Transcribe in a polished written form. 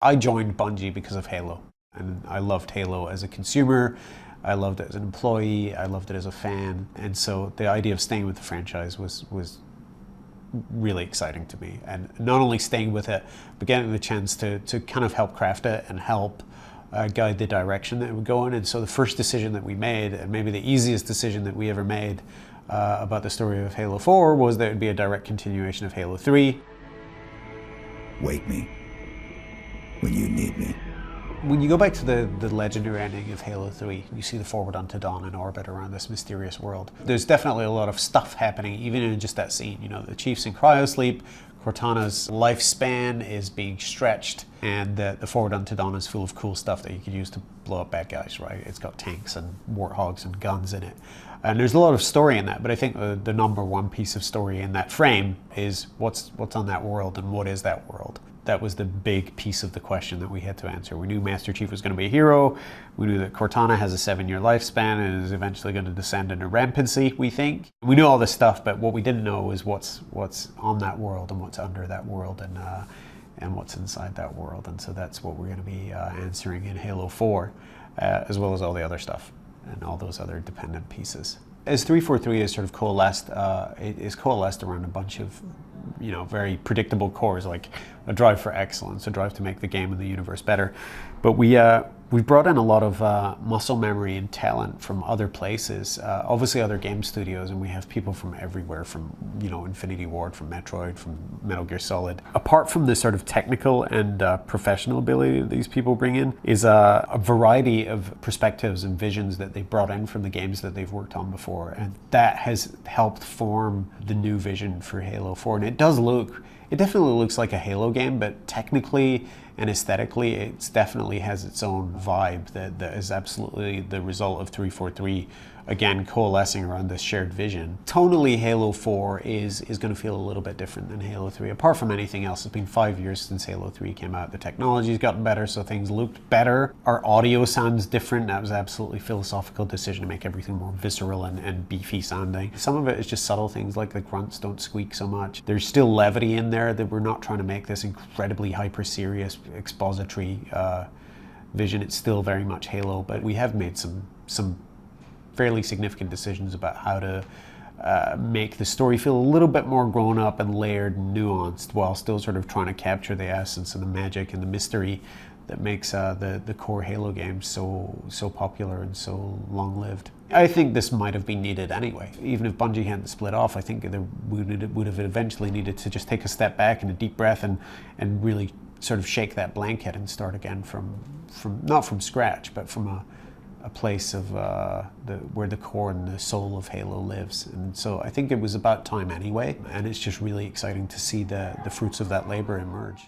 I joined Bungie because of Halo, and I loved Halo as a consumer. I loved it as an employee. I loved it as a fan, and so the idea of staying with the franchise was really exciting to me. And not only staying with it, but getting the chance to kind of help craft it and help guide the direction that it would go in. And so the first decision that we made, and maybe the easiest decision that we ever made about the story of Halo 4, was that it would be a direct continuation of Halo 3. Wake me when you need me. When you go back to the legendary ending of Halo 3, you see the Forward Unto Dawn in orbit around this mysterious world. There's definitely a lot of stuff happening, even in just that scene. You know, the Chief's in cryosleep, Cortana's lifespan is being stretched, and the Forward Unto Dawn is full of cool stuff that you could use to blow up bad guys, right? It's got tanks and warthogs and guns in it. And there's a lot of story in that, but I think the number one piece of story in that frame is what's on that world and what is that world. That was the big piece of the question that we had to answer. We knew Master Chief was going to be a hero. We knew that Cortana has a 7-year lifespan and is eventually going to descend into rampancy, we think. We knew all this stuff, but what we didn't know is what's on that world and what's under that world and what's inside that world. And so that's what we're going to be answering in Halo 4, as well as all the other stuff and all those other dependent pieces. As 343 is sort of coalesced, it is coalesced around a bunch of, you know, very predictable cores, like a drive for excellence, a drive to make the game and the universe better. But we've brought in a lot of muscle memory and talent from other places, obviously other game studios, and we have people from everywhere, from, you know, Infinity Ward, from Metroid, from Metal Gear Solid. Apart from the sort of technical and professional ability that these people bring in, is a variety of perspectives and visions that they brought in from the games that they've worked on before, and that has helped form the new vision for Halo 4. And it definitely looks like a Halo game, but technically and aesthetically, it definitely has its own vibe that is absolutely the result of 343, again, coalescing around this shared vision. Tonally, Halo 4 is going to feel a little bit different than Halo 3. Apart from anything else, it's been 5 years since Halo 3 came out. The technology's gotten better, so things looked better. Our audio sounds different. That was absolutely philosophical decision to make everything more visceral and beefy sounding. Some of it is just subtle things, like the grunts don't squeak so much. There's still levity in there, that we're not trying to make this incredibly hyper-serious expository vision. It's still very much Halo, but we have made some fairly significant decisions about how to make the story feel a little bit more grown up and layered and nuanced, while still sort of trying to capture the essence and the magic and the mystery that makes the core Halo games so popular and so long-lived. I think this might have been needed anyway. Even if Bungie hadn't split off, I think we would have eventually needed to just take a step back and a deep breath and really sort of shake that blanket and start again from not from scratch, but from a place of where the core and the soul of Halo lives. And so I think it was about time anyway, and it's just really exciting to see the fruits of that labor emerge.